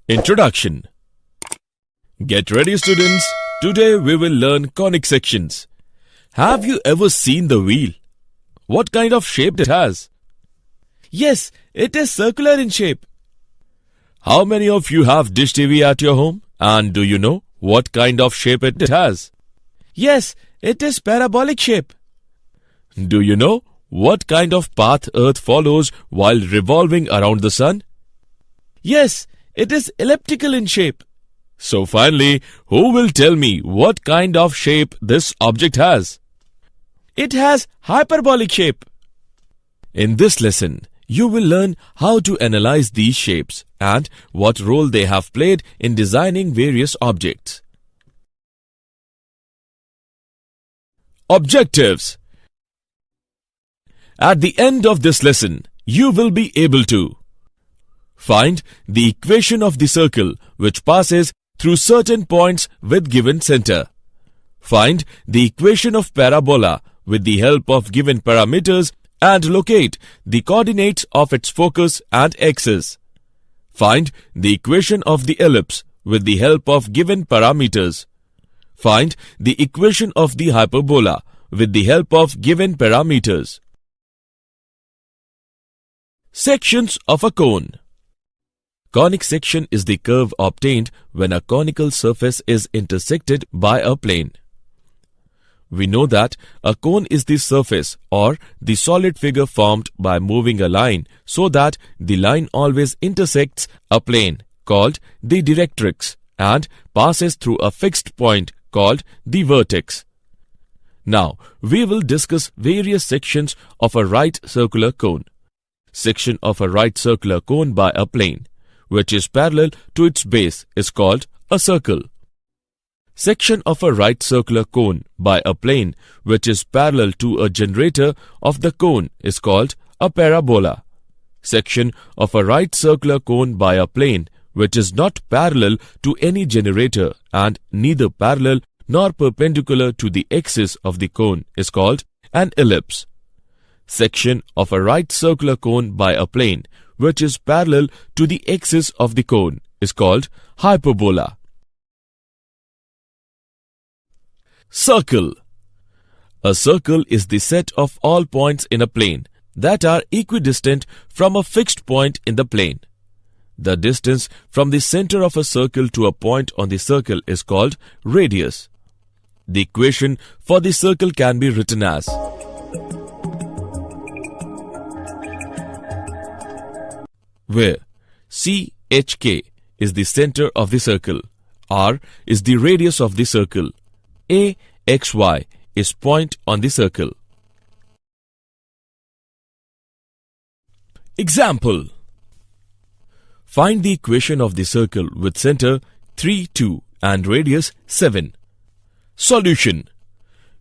Introduction. Get ready, students. Today we will learn conic sections. Have you ever seen the wheel? What kind of shape it has? Yes, it is circular in shape. How many of you have dish TV at your home? And do you know what kind of shape it has? Yes, it is parabolic shape. Do you know what kind of path Earth follows while revolving around the sun? Yes, it is elliptical in shape. So finally, who will tell me what kind of shape this object has? It has hyperbolic shape. In this lesson, you will learn how to analyze these shapes and what role they have played in designing various objects. Objectives. At the end of this lesson, you will be able to find the equation of the circle which passes through certain points with given center. Find the equation of parabola with the help of given parameters and locate the coordinates of its focus and axis. Find the equation of the ellipse with the help of given parameters. Find the equation of the hyperbola with the help of given parameters. Sections of a cone. Conic section is the curve obtained when a conical surface is intersected by a plane. We know that a cone is the surface or the solid figure formed by moving a line so that the line always intersects a plane called the directrix and passes through a fixed point called the vertex. Now, we will discuss various sections of a right circular cone. Section of a right circular cone by a plane, which is parallel to its base, is called a circle. Section of a right circular cone by a plane which is parallel to a generator of the cone is called a parabola. Section of a right circular cone by a plane which is not parallel to any generator and neither parallel nor perpendicular to the axis of the cone is called an ellipse. Section of a right circular cone by a plane which is parallel to the axis of the cone is called hyperbola. Circle. A circle is the set of all points in a plane that are equidistant from a fixed point in the plane. The distance from the center of a circle to a point on the circle is called radius. The equation for the circle can be written as where CHK is the center of the circle, R is the radius of the circle, AXY is point on the circle. Example. Find the equation of the circle with center 3, 2 and radius 7. Solution.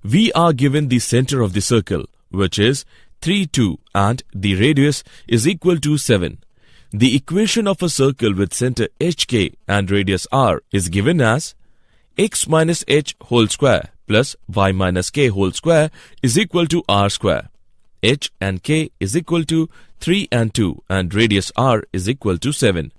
We are given the center of the circle, which is 3, 2 and the radius is equal to 7. The equation of a circle with center HK and radius R is given as x minus h whole square plus y minus k whole square is equal to r square. H and k is equal to 3 and 2 and radius r is equal to 7.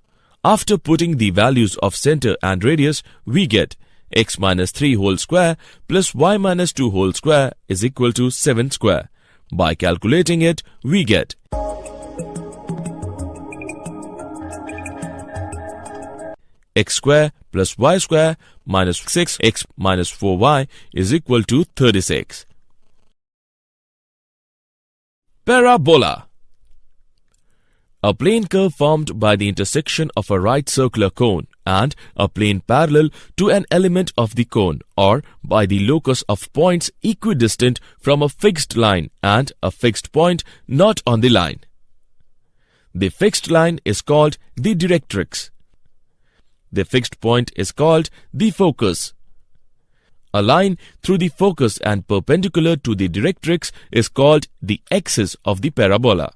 After putting the values of center and radius, we get x minus 3 whole square plus y minus 2 whole square is equal to 7 square. By calculating it, we get x square plus y square minus 6x minus 4y is equal to 36. Parabola. A plane curve formed by the intersection of a right circular cone and a plane parallel to an element of the cone or by the locus of points equidistant from a fixed line and a fixed point not on the line. The fixed line is called the directrix. The fixed point is called the focus. A line through the focus and perpendicular to the directrix is called the axis of the parabola.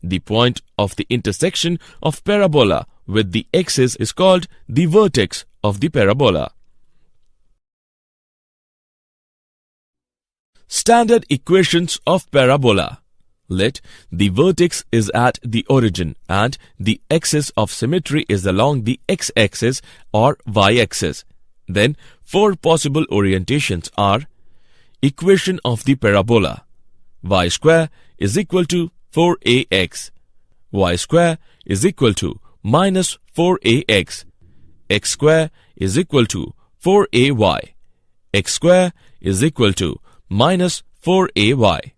The point of the intersection of parabola with the axis is called the vertex of the parabola. Standard equations of parabola. Let the vertex is at the origin and the axis of symmetry is along the x-axis or y-axis. Then 4 possible orientations are: equation of the parabola, y square is equal to 4ax, y square is equal to minus 4ax, x square is equal to 4ay, x square is equal to minus 4ay.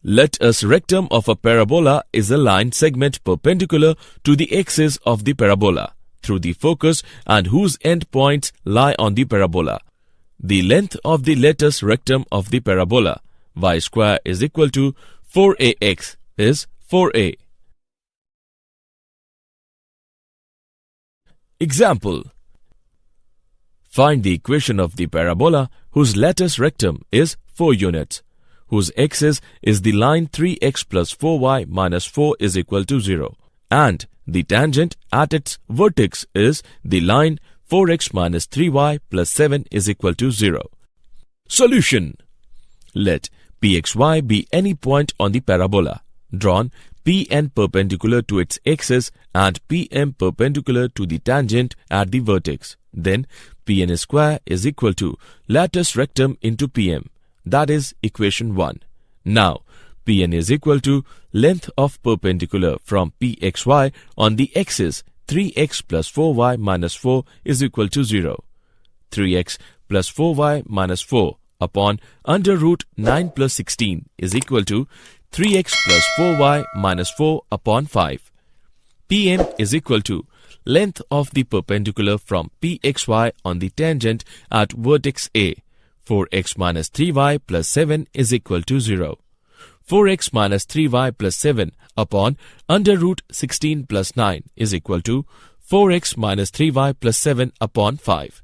Let us rectum of a parabola is a line segment perpendicular to the axis of the parabola through the focus and whose end points lie on the parabola. The length of the latus rectum of the parabola, y square is equal to 4ax, is 4a. Example: find the equation of the parabola whose latus rectum is 4 units, whose axis is the line 3x plus 4y minus 4 is equal to 0, and the tangent at its vertex is the line 4x minus 3y plus 7 is equal to 0. Solution: let Pxy be any point on the parabola, drawn Pn perpendicular to its axis and Pm perpendicular to the tangent at the vertex. Then Pn square is equal to latus rectum into Pm. That is equation 1. Now, Pn is equal to length of perpendicular from Pxy on the axis 3x plus 4y minus 4 is equal to 0. 3x plus 4y minus 4 upon under root 9 plus 16 is equal to 3x plus 4y minus 4 upon 5. Pm is equal to length of the perpendicular from Pxy on the tangent at vertex A. 4x minus 3y plus 7 is equal to 0. 4x minus 3y plus 7 upon under root 16 plus 9 is equal to 4x minus 3y plus 7 upon 5.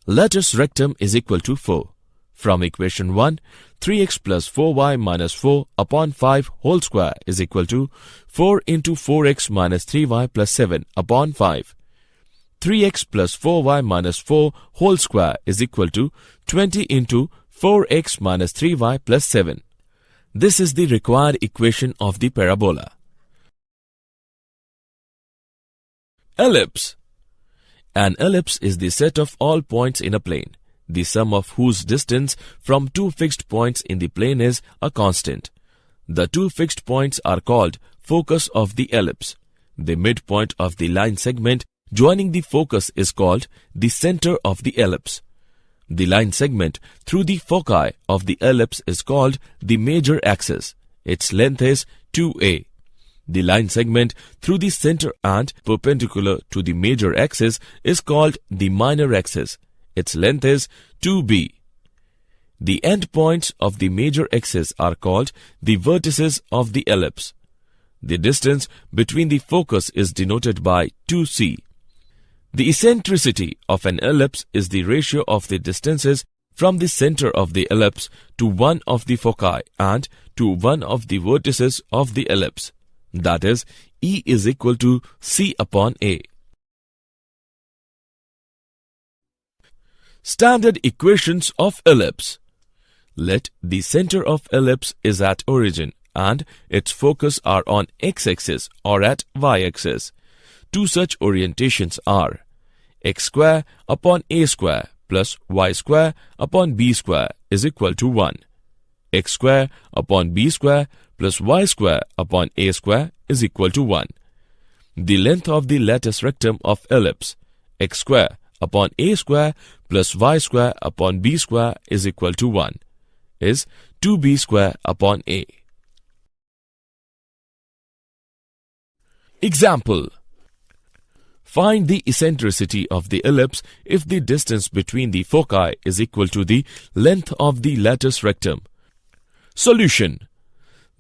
Latus rectum is equal to 4. From equation 1, 3x plus 4y minus 4 upon 5 whole square is equal to 4 into 4x minus 3y plus 7 upon 5. 3x plus 4y minus 4 whole square is equal to 20 into 4x minus 3y plus 7. This is the required equation of the parabola. Ellipse. An ellipse is the set of all points in a plane, the sum of whose distance from two fixed points in the plane is a constant. The two fixed points are called focus of the ellipse. The midpoint of the line segment joining the focus is called the center of the ellipse. The line segment through the foci of the ellipse is called the major axis. Its length is 2a. The line segment through the center and perpendicular to the major axis is called the minor axis. Its length is 2b. The endpoints of the major axis are called the vertices of the ellipse. The distance between the focus is denoted by 2c. The eccentricity of an ellipse is the ratio of the distances from the center of the ellipse to one of the foci and to one of the vertices of the ellipse. That is, E is equal to C upon A. Standard equations of ellipse. Let the center of ellipse is at origin and its focus are on x-axis or at y-axis. Two such orientations are x square upon a square plus y square upon b square is equal to 1. X square upon b square plus y square upon a square is equal to 1. The length of the latus rectum of ellipse, x square upon a square plus y square upon b square is equal to 1, is 2b square upon a. Example: find the eccentricity of the ellipse if the distance between the foci is equal to the length of the latus rectum. Solution: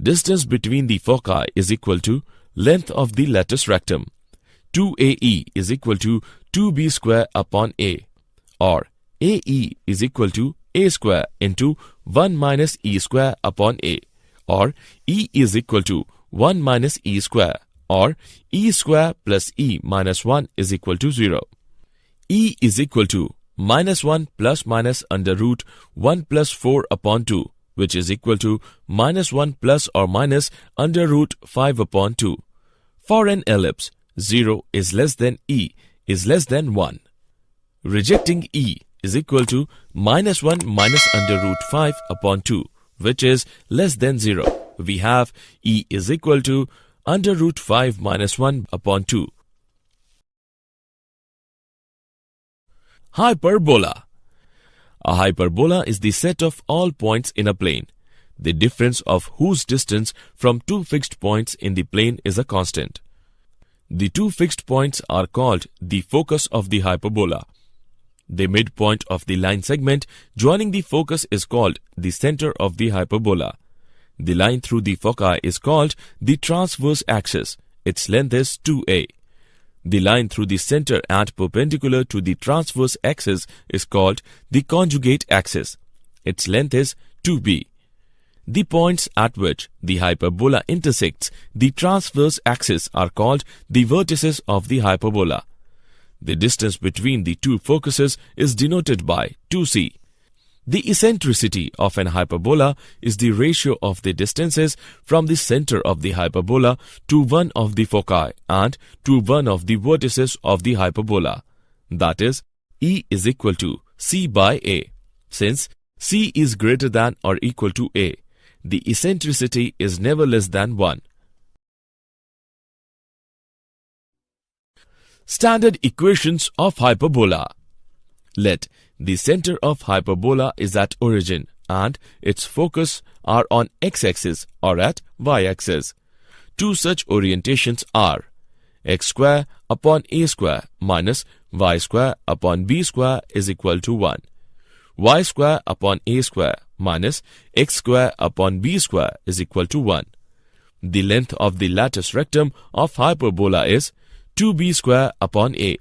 distance between the foci is equal to length of the latus rectum. 2AE is equal to 2B square upon A, or AE is equal to A square into 1 minus E square upon A, or E is equal to 1 minus E square, or E square plus E minus 1 is equal to 0. E is equal to minus 1 plus minus under root 1 plus 4 upon 2, which is equal to minus 1 plus or minus under root 5 upon 2. For an ellipse, 0 is less than e is less than 1. Rejecting e is equal to minus 1 minus under root 5 upon 2, which is less than 0. We have e is equal to under root 5 minus 1 upon 2. Hyperbola. A hyperbola is the set of all points in a plane, the difference of whose distance from two fixed points in the plane is a constant. The two fixed points are called the focus of the hyperbola. The midpoint of the line segment joining the focus is called the center of the hyperbola. The line through the foci is called the transverse axis. Its length is 2a. The line through the center and perpendicular to the transverse axis is called the conjugate axis. Its length is 2b. The points at which the hyperbola intersects the transverse axis are called the vertices of the hyperbola. The distance between the two focuses is denoted by 2c. The eccentricity of an hyperbola is the ratio of the distances from the center of the hyperbola to one of the foci and to one of the vertices of the hyperbola. That is, E is equal to c by a. Since c is greater than or equal to a, the eccentricity is never less than 1. Standard equations of hyperbola. Let the center of hyperbola is at origin and its focus are on x-axis or at y-axis. Two such orientations are x square upon a square minus y square upon b square is equal to 1. Y square upon a square minus x square upon b square is equal to 1. The length of the latus rectum of hyperbola is 2b square upon a.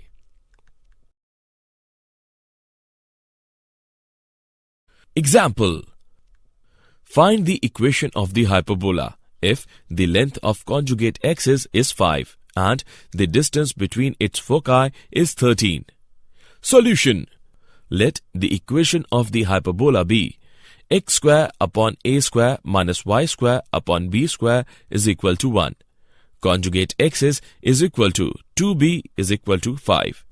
Example. Find the equation of the hyperbola if the length of conjugate axis is 5 and the distance between its foci is 13. Solution. Let the equation of the hyperbola be x square upon a square minus y square upon b square is equal to 1. Conjugate axis is equal to 2b is equal to 5.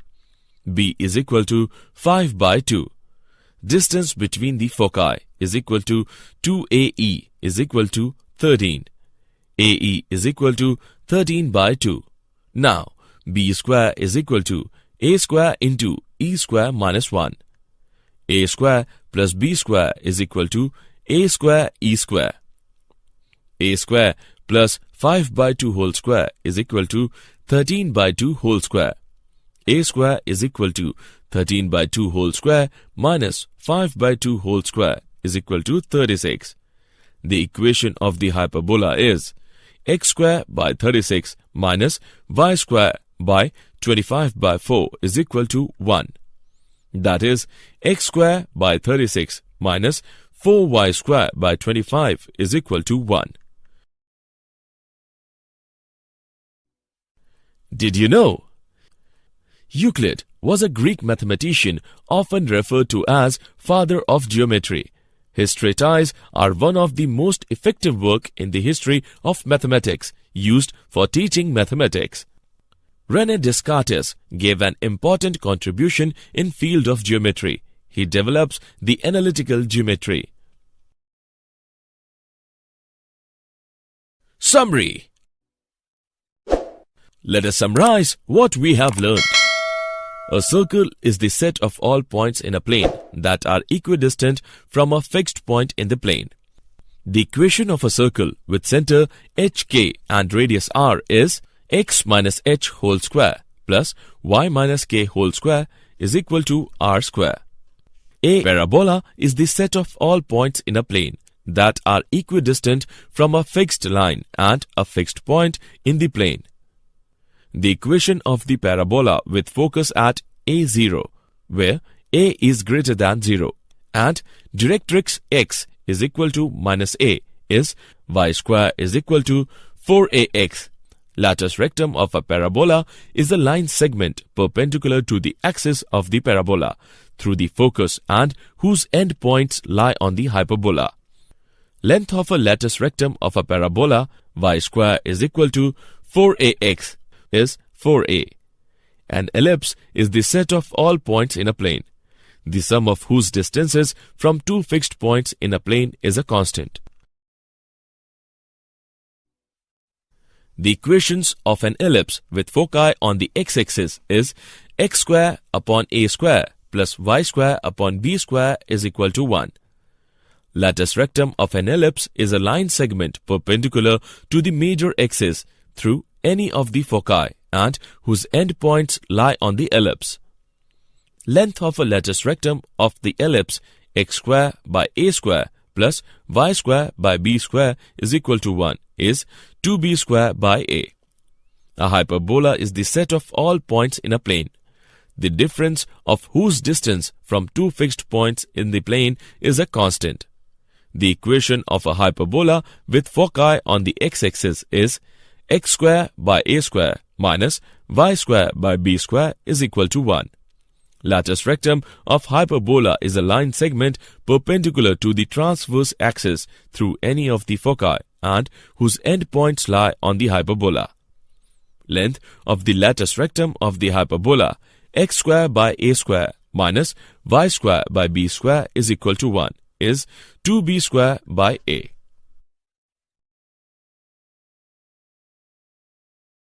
b is equal to 5 by 2. Distance between the foci is equal to 2ae is equal to 13. ae is equal to 13 by 2. Now, b square is equal to a square into e square minus 1. A square plus b square is equal to a square e square. A square plus 5 by 2 whole square is equal to 13 by 2 whole square. A square is equal to 13 by 2 whole square minus 5 by 2 whole square is equal to 36. The equation of the hyperbola is x square by 36 minus y square by 25 by 4 is equal to 1. That is, x square by 36 minus 4y square by 25 is equal to 1. Did you know? Euclid was a Greek mathematician often referred to as father of geometry. His treatises are one of the most effective work in the history of mathematics used for teaching mathematics. René Descartes gave an important contribution in field of geometry. He develops the analytical geometry. Summary. Let us summarize what we have learned. A circle is the set of all points in a plane that are equidistant from a fixed point in the plane. The equation of a circle with center hk and radius r is x minus h whole square plus y minus k whole square is equal to r square. A parabola is the set of all points in a plane that are equidistant from a fixed line and a fixed point in the plane. The equation of the parabola with focus at a0, where a is greater than 0, and directrix x is equal to minus a is y square is equal to 4ax. Latus rectum of a parabola is a line segment perpendicular to the axis of the parabola through the focus and whose end points lie on the hyperbola. Length of a latus rectum of a parabola y square is equal to 4ax is 4a. An ellipse is the set of all points in a plane, the sum of whose distances from two fixed points in a plane is a constant. The equations of an ellipse with foci on the x-axis is x square upon a square plus y square upon b square is equal to 1. Latus rectum of an ellipse is a line segment perpendicular to the major axis through any of the foci and whose endpoints lie on the ellipse. Length of a latus rectum of the ellipse x square by a square plus y square by b square is equal to 1 is 2b square by a. A hyperbola is the set of all points in a plane, the difference of whose distance from two fixed points in the plane is a constant. The equation of a hyperbola with foci on the x-axis is x square by a square minus y square by b square is equal to 1. Latus rectum of hyperbola is a line segment perpendicular to the transverse axis through any of the foci and whose endpoints lie on the hyperbola. Length of the latus rectum of the hyperbola x square by a square minus y square by b square is equal to 1 is 2b square by a.